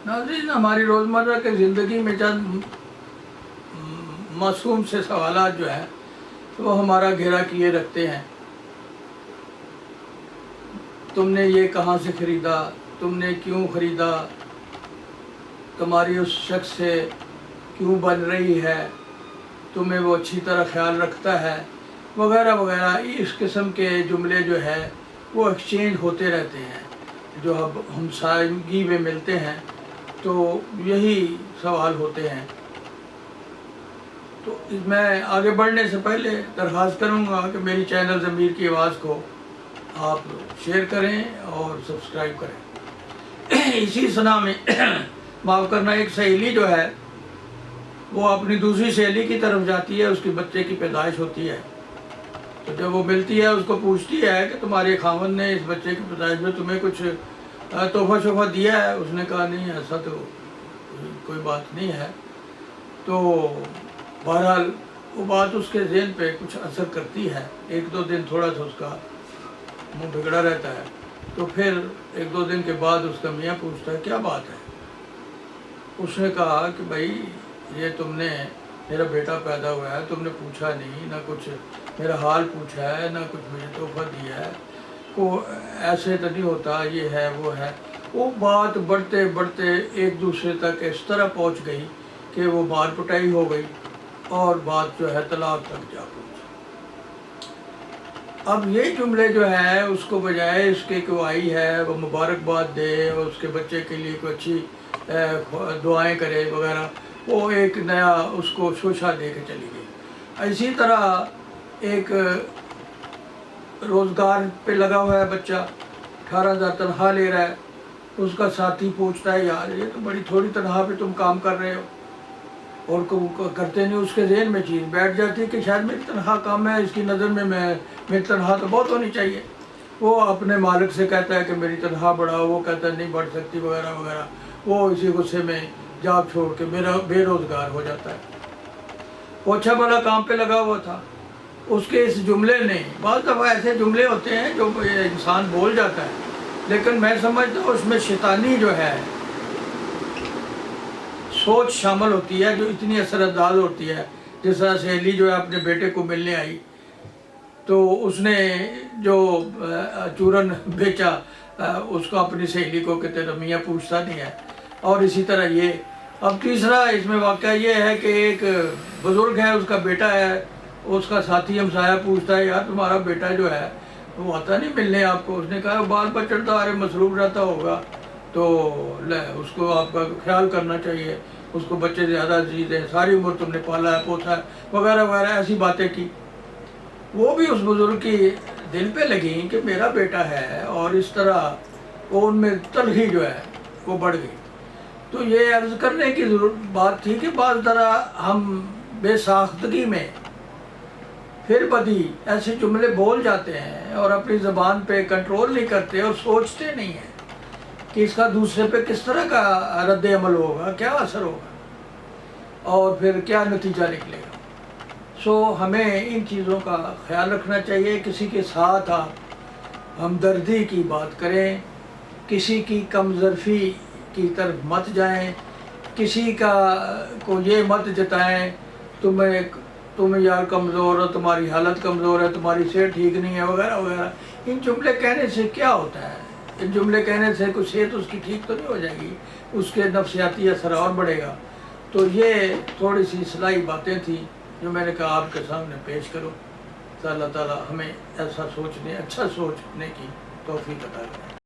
ناظرین، ہماری روزمرہ کی زندگی میں چند معصوم سے سوالات جو ہیں وہ ہمارا گھیرا کیے رکھتے ہیں۔ تم نے یہ کہاں سے خریدا؟ تم نے کیوں خریدا؟ تمہاری اس شخص سے کیوں بن رہی ہے؟ تمہیں وہ اچھی طرح خیال رکھتا ہے؟ وغیرہ وغیرہ۔ اس قسم کے جملے جو ہے وہ ایکسچینج ہوتے رہتے ہیں جو اب ہمسائیگی میں ملتے ہیں، تو یہی سوال ہوتے ہیں۔ تو میں آگے بڑھنے سے پہلے درخواست کروں گا کہ میری چینل ضمیر کی آواز کو آپ شیئر کریں اور سبسکرائب کریں۔ اسی سنا میں معاف کرنا، ایک سہیلی جو ہے وہ اپنی دوسری سہیلی کی طرف جاتی ہے، اس کے بچے کی پیدائش ہوتی ہے، تو جب وہ ملتی ہے اس کو پوچھتی ہے کہ تمہارے خاوند نے اس بچے کی پیدائش میں تمہیں کچھ تحفہ شوفہ دیا ہے؟ اس نے کہا نہیں، ایسا تو کوئی بات نہیں ہے۔ تو بہرحال وہ بات اس کے ذہن پہ کچھ اثر کرتی ہے، ایک دو دن تھوڑا سا اس کا منہ بگڑا رہتا ہے، تو پھر ایک دو دن کے بعد اس کا میاں پوچھتا ہے کیا بات ہے؟ اس نے کہا کہ بھائی یہ تم نے میرا بیٹا پیدا ہوا ہے، تم نے پوچھا نہیں، نہ کچھ میرا حال پوچھا ہے، نہ کچھ مجھے تحفہ دیا ہے، کو ایسے تو نہیں ہوتا، یہ ہے وہ ہے۔ وہ بات بڑھتے بڑھتے ایک دوسرے تک اس طرح پہنچ گئی کہ وہ مار پٹائی ہو گئی اور بات جو ہے طلاق تک جا پہنچی۔ اب یہ جملے جو ہے اس کو بجائے اس کے کہ وہ آئی ہے وہ مبارکباد دے اور اس کے بچے کے لیے کوئی اچھی دعائیں کرے وغیرہ، وہ ایک نیا اس کو شوشہ دے کے چلی گئی۔ اسی طرح ایک روزگار پہ لگا ہوا ہے بچہ، 18,000 تنخواہ لے رہا ہے، اس کا ساتھی پوچھتا ہے یار یہ تو بڑی تھوڑی تنخواہ پہ تم کام کر رہے ہو، اور کرتے نہیں۔ اس کے ذہن میں چیز بیٹھ جاتی ہے کہ شاید میری تنخواہ کم ہے، اس کی نظر میں میری تنخواہ تو بہت ہونی چاہیے۔ وہ اپنے مالک سے کہتا ہے کہ میری تنخواہ بڑھاؤ، وہ کہتا ہے نہیں بڑھ سکتی وغیرہ وغیرہ۔ وہ اسی غصے میں جاب چھوڑ کے میرا بے روزگار ہو جاتا ہے۔ وہ اچھا بھلا کام پہ لگا ہوا تھا، اس کے اس جملے نے، بعض دفعہ ایسے جملے ہوتے ہیں جو انسان بول جاتا ہے، لیکن میں سمجھتا ہوں اس میں شیطانی جو ہے سوچ شامل ہوتی ہے جو اتنی اثر انداز ہوتی ہے۔ جس طرح سہیلی جو ہے اپنے بیٹے کو ملنے آئی تو اس نے جو چورن بیچا اس کو اپنی سہیلی کو کہ تیرا میاں پوچھتا نہیں ہے، اور اسی طرح یہ۔ اب تیسرا اس میں واقعہ یہ ہے کہ ایک بزرگ ہے، اس کا بیٹا ہے، اس کا ساتھی ہمسایہ پوچھتا ہے یار تمہارا بیٹا جو ہے وہ آتا نہیں ملنے آپ کو؟ اس نے کہا بال پر چڑھتا آرے مصروف رہتا ہوگا، تو اس کو آپ کا خیال کرنا چاہیے، اس کو بچے زیادہ عزیز ہیں، ساری عمر تم نے پالا ہے پوسا ہے وغیرہ وغیرہ، ایسی باتیں کی۔ وہ بھی اس بزرگ کی دل پہ لگیں کہ میرا بیٹا ہے، اور اس طرح وہ ان میں تلخی جو ہے وہ بڑھ گئی۔ تو یہ عرض کرنے کی ضرورت بات تھی کہ بعض طرح ہم بے ساختگی میں پھر بدی ایسے جملے بول جاتے ہیں اور اپنی زبان پہ کنٹرول نہیں کرتے اور سوچتے نہیں ہیں کہ اس کا دوسرے پہ کس طرح کا رد عمل ہوگا، کیا اثر ہوگا اور پھر کیا نتیجہ نکلے گا۔ سو ہمیں ان چیزوں کا خیال رکھنا چاہیے۔ کسی کے ساتھ آپ ہمدردی کی بات کریں، کسی کی کمظرفی کی طرف مت جائیں، کسی کو یہ مت جتائیں تم یار کمزور ہو، تمہاری حالت کمزور ہے، تمہاری صحت ٹھیک نہیں ہے وغیرہ وغیرہ۔ ان جملے کہنے سے کیا ہوتا ہے؟ ان جملے کہنے سے کوئی صحت اس کی ٹھیک تو نہیں ہو جائے گی، اس کے نفسیاتی اثر اور بڑھے گا۔ تو یہ تھوڑی سی اصلاحی باتیں تھیں جو میں نے کہا آپ کے سامنے پیش کرو۔ اللہ تعالیٰ ہمیں ایسا سوچنے، اچھا سوچنے کی توفیق عطا کرے۔